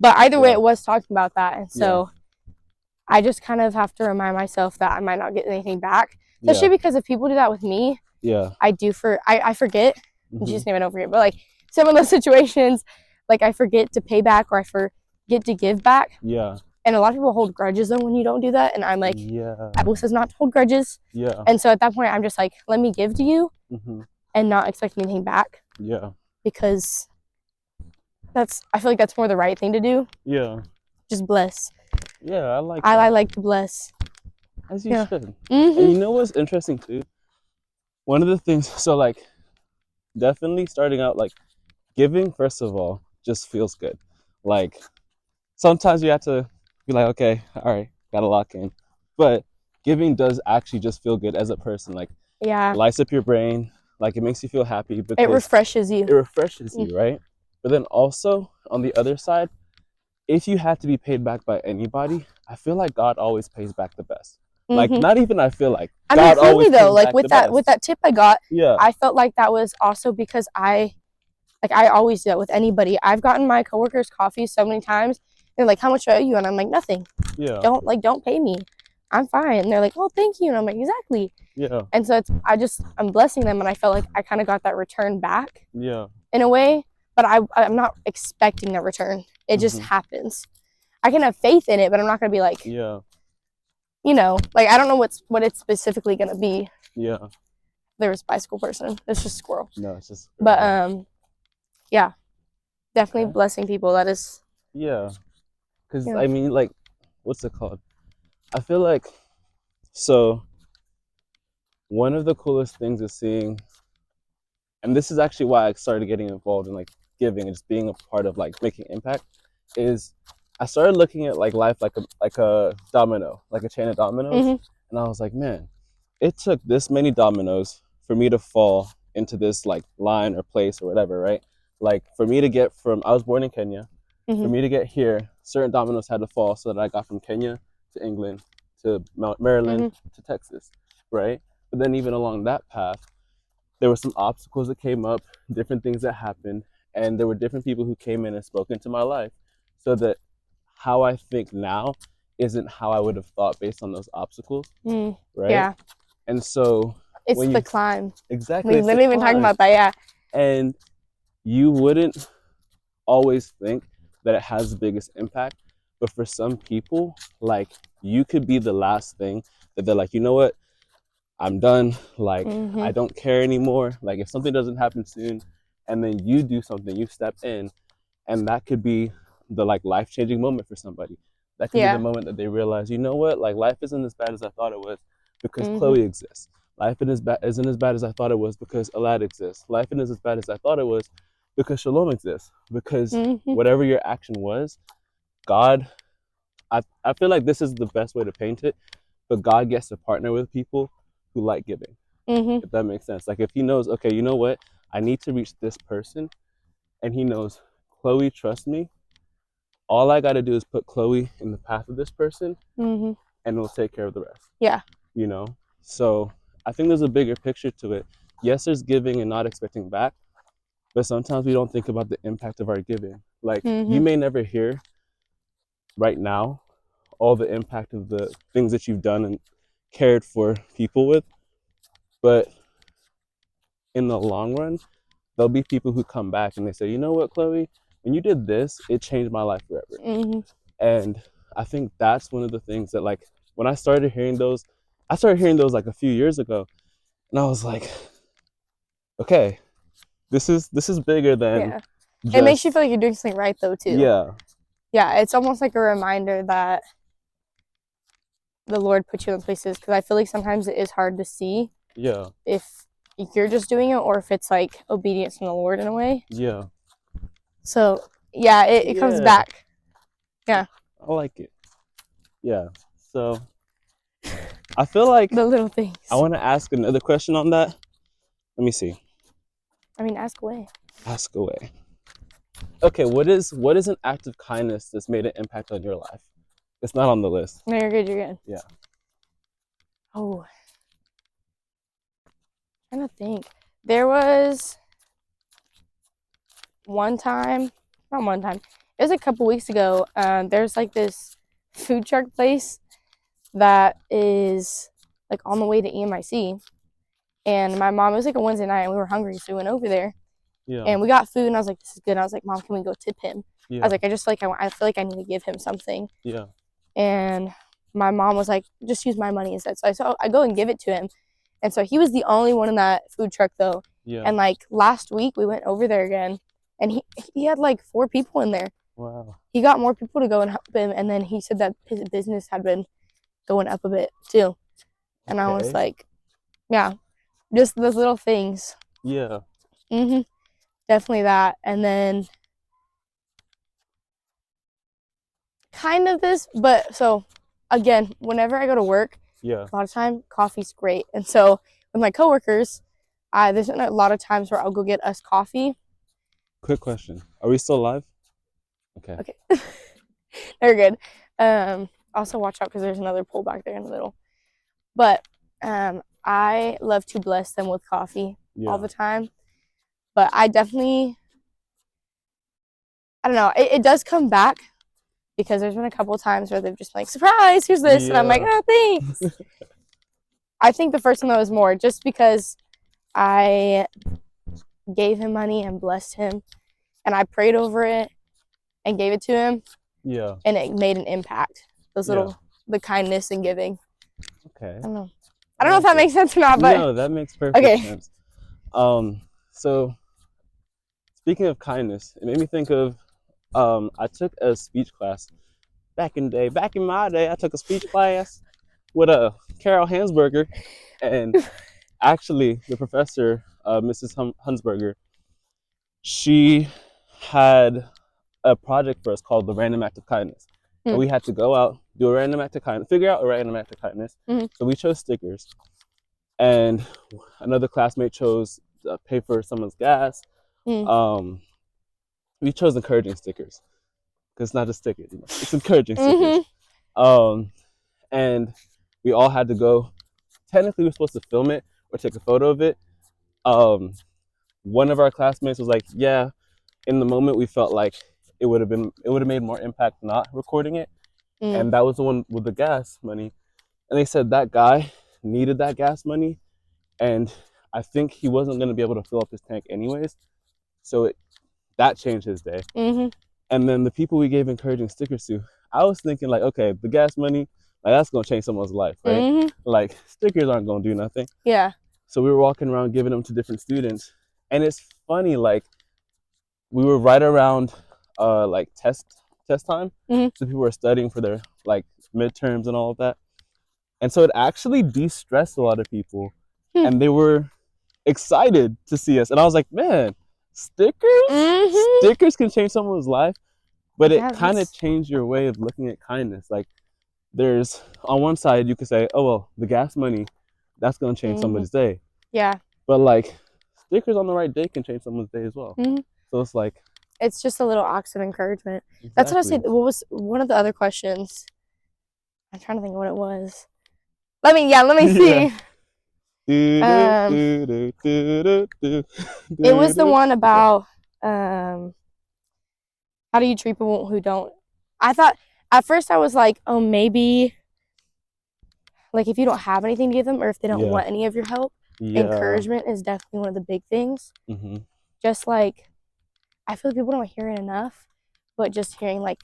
Speaker 2: But either way, it was talking about that, and so I just kind of have to remind myself that I might not get anything back, especially because if people do that with me, I forget. Mm-hmm. Jesus name, I don't forget, but like some of those situations, like I forget to pay back or I forget to give back.
Speaker 1: Yeah.
Speaker 2: And a lot of people hold grudges though when you don't do that. And I'm like, Bible says not to hold grudges.
Speaker 1: Yeah.
Speaker 2: And so at that point, I'm just like, let me give to you and not expect anything back.
Speaker 1: Yeah.
Speaker 2: Because I feel like that's more the right thing to do.
Speaker 1: Yeah.
Speaker 2: Just bless.
Speaker 1: Yeah, I like that.
Speaker 2: I like to bless.
Speaker 1: As you should. And you know what's interesting too? One of the things, so like, definitely starting out, like, giving, first of all, just feels good. Like, sometimes you have to be like, okay, all right, gotta lock in. But giving does actually just feel good as a person. Like, lights up your brain. Like, it makes you feel happy. Because
Speaker 2: it refreshes you.
Speaker 1: It refreshes you, right? But then also, on the other side, if you have to be paid back by anybody, I feel like God always pays back the best. Like, not even I feel like.
Speaker 2: I mean, really though, like with that tip I got, I felt like that was also because I always do that with anybody. I've gotten my coworkers coffee so many times. They're like, how much are you? And I'm like, nothing.
Speaker 1: Yeah.
Speaker 2: Don't pay me. I'm fine. And they're like, oh, thank you. And I'm like, exactly.
Speaker 1: Yeah.
Speaker 2: And so I'm blessing them, and I felt like I kind of got that return back.
Speaker 1: Yeah.
Speaker 2: In a way, but I'm not expecting that return. It just happens. I can have faith in it, but I'm not gonna be like, like I don't know what it's specifically gonna be.
Speaker 1: Yeah.
Speaker 2: There's a bicycle person. It's just squirrel.
Speaker 1: No, it's just.
Speaker 2: But yeah, definitely blessing people. That is.
Speaker 1: Yeah, because I mean, like, what's it called? I feel like, so one of the coolest things is seeing, and this is actually why I started getting involved in like giving and just being a part of like making impact, is I started looking at like life like a domino, like a chain of dominoes, and I was like, man, it took this many dominoes for me to fall into this like line or place or whatever, right? Like for me to get from, I was born in Kenya. For me to get here, certain dominoes had to fall so that I got from Kenya to England to Maryland to Texas, right? But then even along that path, there were some obstacles that came up, different things that happened, and there were different people who came in and spoke into my life, so that how I think now isn't how I would have thought based on those obstacles, right? Yeah. And so
Speaker 2: it's the climb.
Speaker 1: Exactly.
Speaker 2: We've literally been talking about that, yeah.
Speaker 1: And you wouldn't always think that it has the biggest impact, but for some people, like, you could be the last thing that they're like, you know what, I'm done, like, I don't care anymore, like, if something doesn't happen soon, and then you do something, you step in, and that could be the like life-changing moment for somebody. That could be the moment that they realize, you know what, like, life isn't as bad as I thought it was because Chloe exists. Life isn't as bad as I thought it was because Alad exists. Life isn't as bad as I thought it was because Shalom exists. Because whatever your action was, God, I feel like this is the best way to paint it, but God gets to partner with people who like giving. If that makes sense. Like if he knows, okay, you know what, I need to reach this person, and he knows, Chloe, trust me, all I got to do is put Chloe in the path of this person, and it'll take care of the rest. Yeah. You know? So I think there's a bigger picture to it. Yes, there's giving and not expecting back, but sometimes we don't think about the impact of our giving. Like, you may never hear right now all the impact of the things that you've done and cared for people with, but in the long run, there'll be people who come back and they say, you know what, Chloe, when you did this, it changed my life forever. And I think that's one of the things that, like, when I started hearing those I started hearing those like a few years ago, and I was like, okay, this is bigger than
Speaker 2: Yeah.
Speaker 1: just,
Speaker 2: It makes you feel like you're doing something right though too.
Speaker 1: yeah.
Speaker 2: Yeah, it's almost like a reminder that the Lord put you in places, because I feel like sometimes it is hard to see
Speaker 1: Yeah.
Speaker 2: if you're just doing it or if it's like obedience from the Lord in a way.
Speaker 1: Yeah.
Speaker 2: So yeah, it comes
Speaker 1: Yeah.
Speaker 2: back. Yeah.
Speaker 1: I like it. Yeah. So I feel like
Speaker 2: The little things.
Speaker 1: I want to ask another question on that. Let me see.
Speaker 2: I mean, ask away.
Speaker 1: Ask away. Okay, what is an act of kindness that's made an impact on your life? It's not on the list.
Speaker 2: No, you're good. You're good.
Speaker 1: Yeah.
Speaker 2: Oh, I'm trying to think. There was one time, not one time. It was a couple weeks ago. There's like this food truck place that is like on the way to EMIC, and my mom, it was like a Wednesday night, and we were hungry, so we went over there.
Speaker 1: Yeah.
Speaker 2: And we got food, and I was like, "This is good." And I was like, "Mom, can we go tip him?"
Speaker 1: Yeah.
Speaker 2: I was like, "I just feel like I feel like I need to give him something."
Speaker 1: Yeah.
Speaker 2: And my mom was like, "Just use my money instead." So I go and give it to him, and so he was the only one in that food truck though.
Speaker 1: Yeah.
Speaker 2: And like last week, we went over there again, and he had like 4 people in there.
Speaker 1: Wow.
Speaker 2: He got more people to go and help him, and then he said that his business had been going up a bit too. And I was like, yeah, just those little things.
Speaker 1: Yeah.
Speaker 2: Definitely that. And then kind of this, but so again, whenever I go to work,
Speaker 1: Yeah.
Speaker 2: a lot of time coffee's great. And so with my coworkers, there's a lot of times where I'll go get us coffee.
Speaker 1: Quick question. Are we still live? Okay.
Speaker 2: Okay. They're good. Also watch out because there's another pole back there in the middle. But I love to bless them with coffee all the time. But I definitely, I don't know, it does come back, because there's been a couple times where they've just been like, surprise, here's this. And I'm like, oh, thanks. I think the first one though was more just because I gave him money and blessed him, and I prayed over it and gave it to him.
Speaker 1: Yeah.
Speaker 2: And it made an impact. Those little, the kindness and giving.
Speaker 1: Okay.
Speaker 2: I don't know if that makes sense or not, but
Speaker 1: no, that makes perfect sense. So speaking of kindness, it made me think of I took a speech class back in my day. I took a speech class with Carol Hansberger, and actually the professor, Mrs. Hansberger, she had a project for us called the Random Act of Kindness. And we had to go out, do a random act of kindness, figure out a random act of kindness. So we chose stickers, and another classmate chose pay for someone's gas. We chose encouraging stickers, because it's not just stickers, it's encouraging stickers. And we all had to go. Technically, we were supposed to film it or take a photo of it. One of our classmates was like, "Yeah, in the moment, we felt like it would have made more impact not recording it." And that was the one with the gas money. And they said that guy needed that gas money, and I think he wasn't going to be able to fill up his tank anyways. So that changed his day. And then the people we gave encouraging stickers to, I was thinking like, okay, the gas money, like that's going to change someone's life, right? Like stickers aren't going to do nothing.
Speaker 2: Yeah.
Speaker 1: So we were walking around giving them to different students. And it's funny, like we were right around like test time. So people were studying for their like midterms and all of that. And so it actually de-stressed a lot of people. And they were excited to see us. And I was like, man, stickers? Stickers can change someone's life. But it kind of changed your way of looking at kindness. Like there's, on one side, you could say, oh, well, the gas money, that's going to change somebody's day.
Speaker 2: Yeah.
Speaker 1: But like stickers on the right day can change someone's day as well. So it's like, it's
Speaker 2: just a little acts of encouragement. Exactly. That's what I said. What was one of the other questions? I'm trying to think of what it was. Let me see. It was the one about how do you treat people who don't. I thought at first I was like, oh, maybe like if you don't have anything to give them, or if they don't want any of your help, encouragement is definitely one of the big things. Just like I feel like people don't hear it enough, but just hearing like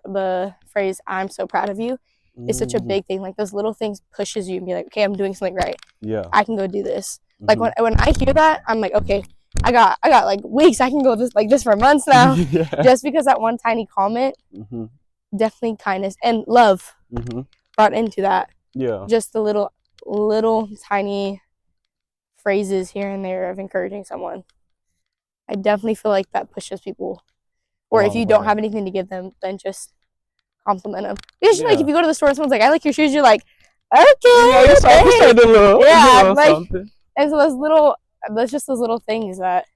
Speaker 2: the phrase "I'm so proud of you," is such a big thing. Like those little things pushes you and be like, okay, I'm doing something right.
Speaker 1: Yeah.
Speaker 2: I can go do this. Like when I hear that, I'm like, okay, I got like weeks. I can go this for months now.
Speaker 1: Yeah.
Speaker 2: Just because that one tiny comment, definitely kindness and love brought into that.
Speaker 1: Yeah.
Speaker 2: Just the little tiny phrases here and there of encouraging someone. I definitely feel like that pushes people. Or if you don't have anything to give them, then just compliment them. Because like if you go to the store and someone's like, I like your shoes, you're like, okay. Yeah, like, and so those little things that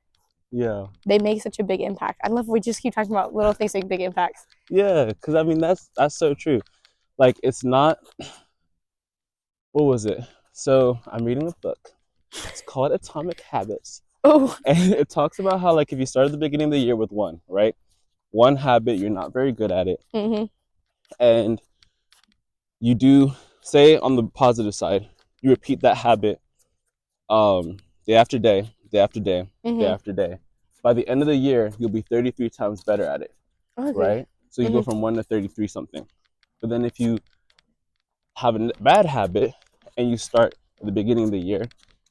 Speaker 2: they make such a big impact. I love we just keep talking about little things make big impacts.
Speaker 1: Yeah, because I mean that's so true. Like it's not, what was it? So I'm reading a book. It's called Atomic Habits.
Speaker 2: Oh.
Speaker 1: And it talks about how like if you start at the beginning of the year with one, right? One habit, you're not very good at it. And you do, say on the positive side, you repeat that habit day after day, day after day, day after day. By the end of the year, you'll be 33 times better at it, right? So you go from 1 to 33 something. But then if you have a bad habit and you start at the beginning of the year,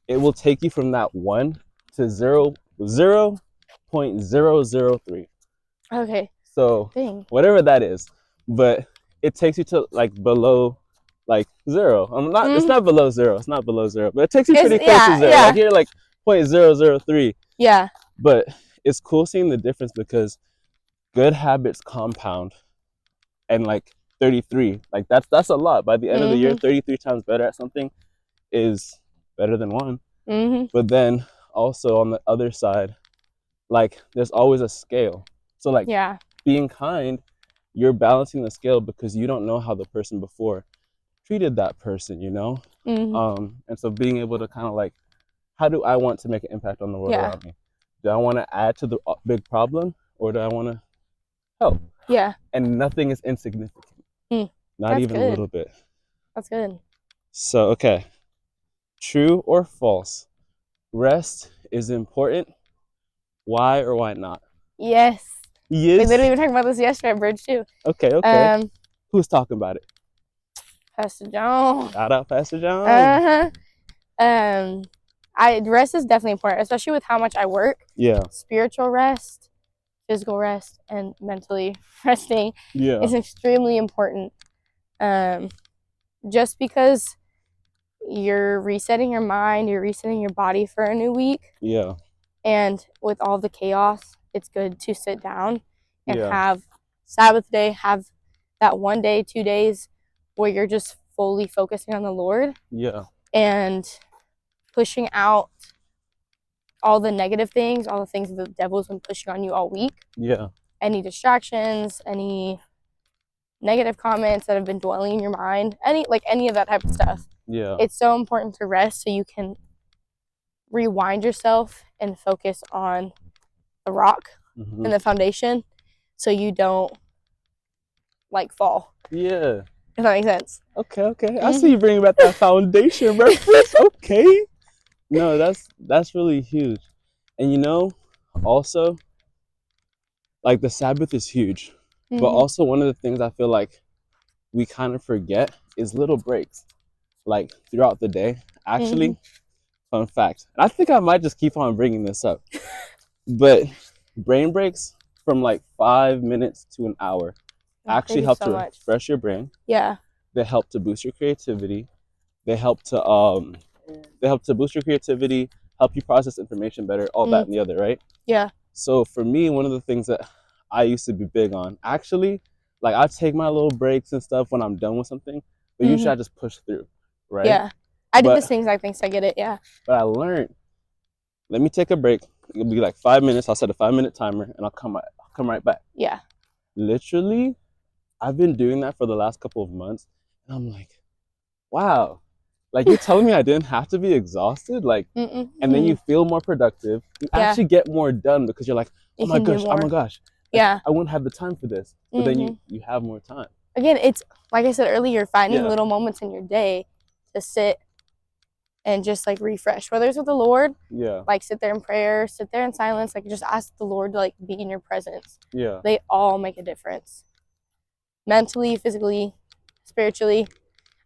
Speaker 1: it will take you from that 1 to 0.003.
Speaker 2: Okay.
Speaker 1: So whatever that is, but it takes you to like below like 0. It's not below 0. It's not below 0, but it takes you pretty close to 0. Like you're like 0.003.
Speaker 2: Yeah.
Speaker 1: But it's cool seeing the difference because good habits compound, and like 33, like that's a lot. By the end of the year, 33 times better at something is better than 1. But then also on the other side, like there's always a scale. So like being kind, you're balancing the scale because you don't know how the person before treated that person, you know? And so being able to kind of like, how do I want to make an impact on the world around me? Do I want to add to the big problem, or do I want to help?
Speaker 2: Yeah.
Speaker 1: And nothing is insignificant. Not
Speaker 2: That's
Speaker 1: even
Speaker 2: good.
Speaker 1: a little bit.
Speaker 2: That's good.
Speaker 1: So, okay. True or false? Rest is important. Why or why not?
Speaker 2: Yes.
Speaker 1: Yes.
Speaker 2: We literally were talking about this yesterday at Bridge too.
Speaker 1: Okay. Who's talking about it?
Speaker 2: Pastor John.
Speaker 1: Shout out Pastor John.
Speaker 2: Rest is definitely important, especially with how much I work.
Speaker 1: Yeah.
Speaker 2: Spiritual rest, physical rest, and mentally resting is extremely important. Just because you're resetting your mind, you're resetting your body for a new week.
Speaker 1: Yeah.
Speaker 2: And with all the chaos, it's good to sit down and have Sabbath day, have that 1 day, 2 days where you're just fully focusing on the Lord.
Speaker 1: Yeah.
Speaker 2: And pushing out all the negative things, all the things that the devil's been pushing on you all week.
Speaker 1: Yeah.
Speaker 2: Any distractions, any negative comments that have been dwelling in your mind, any of that type of stuff.
Speaker 1: Yeah.
Speaker 2: It's so important to rest so you can rewind yourself and focus on the rock and the foundation so you don't like fall.
Speaker 1: Yeah.
Speaker 2: If that makes sense.
Speaker 1: Okay. I see you bringing back that foundation reference. Okay. No, that's really huge. And you know, also, like the Sabbath is huge. But also one of the things I feel like we kind of forget is little breaks. Like throughout the day. Actually, fun fact. I think I might just keep on bringing this up. But brain breaks from like 5 minutes to an hour actually help to refresh your brain.
Speaker 2: Yeah.
Speaker 1: They help to boost your creativity. They help to boost your creativity, help you process information better, all that and the other, right?
Speaker 2: Yeah.
Speaker 1: So for me, one of the things that I used to be big on, actually, like I take my little breaks and stuff when I'm done with something, but usually I just push through, right?
Speaker 2: Yeah. I did the same exact thing, so I get it, yeah.
Speaker 1: But I learned, let me take a break. It'll be like 5 minutes. I'll set a 5-minute timer and I'll come right back.
Speaker 2: Yeah.
Speaker 1: Literally, I've been doing that for the last couple of months. And I'm like, wow. Like you're telling me I didn't have to be exhausted? Like, and then you feel more productive. You actually get more done because you're like, oh my gosh.
Speaker 2: Yeah.
Speaker 1: I wouldn't have the time for this. But then you have more time.
Speaker 2: Again, it's like I said earlier, finding little moments in your day to sit and just like refresh. Whether it's with the Lord, like sit there in prayer, sit there in silence, like just ask the Lord to like be in your presence.
Speaker 1: Yeah.
Speaker 2: They all make a difference. Mentally, physically, spiritually.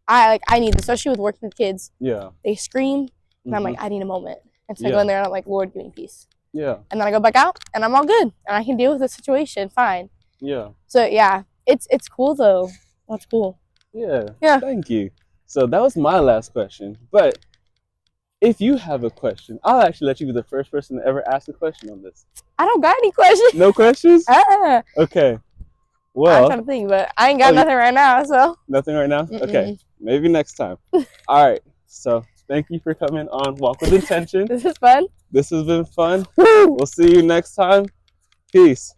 Speaker 2: I need, especially with working with kids.
Speaker 1: Yeah.
Speaker 2: They scream, and I'm like, I need a moment. And so I
Speaker 1: Yeah.
Speaker 2: go in there and I'm like, Lord, give me peace.
Speaker 1: Yeah.
Speaker 2: And then I go back out and I'm all good and I can deal with the situation fine.
Speaker 1: Yeah.
Speaker 2: So yeah, it's cool though. That's cool.
Speaker 1: Yeah.
Speaker 2: Yeah.
Speaker 1: Thank you. So that was my last question. But if you have a question, I'll actually let you be the first person to ever ask a question on this.
Speaker 2: I don't got any questions.
Speaker 1: No questions? Okay. Well,
Speaker 2: I'm trying to think, but I ain't got nothing right now, so.
Speaker 1: Nothing right now? Okay. Maybe next time. All right. So thank you for coming on Walk with Intention.
Speaker 2: This is fun.
Speaker 1: This has been fun. We'll see you next time. Peace.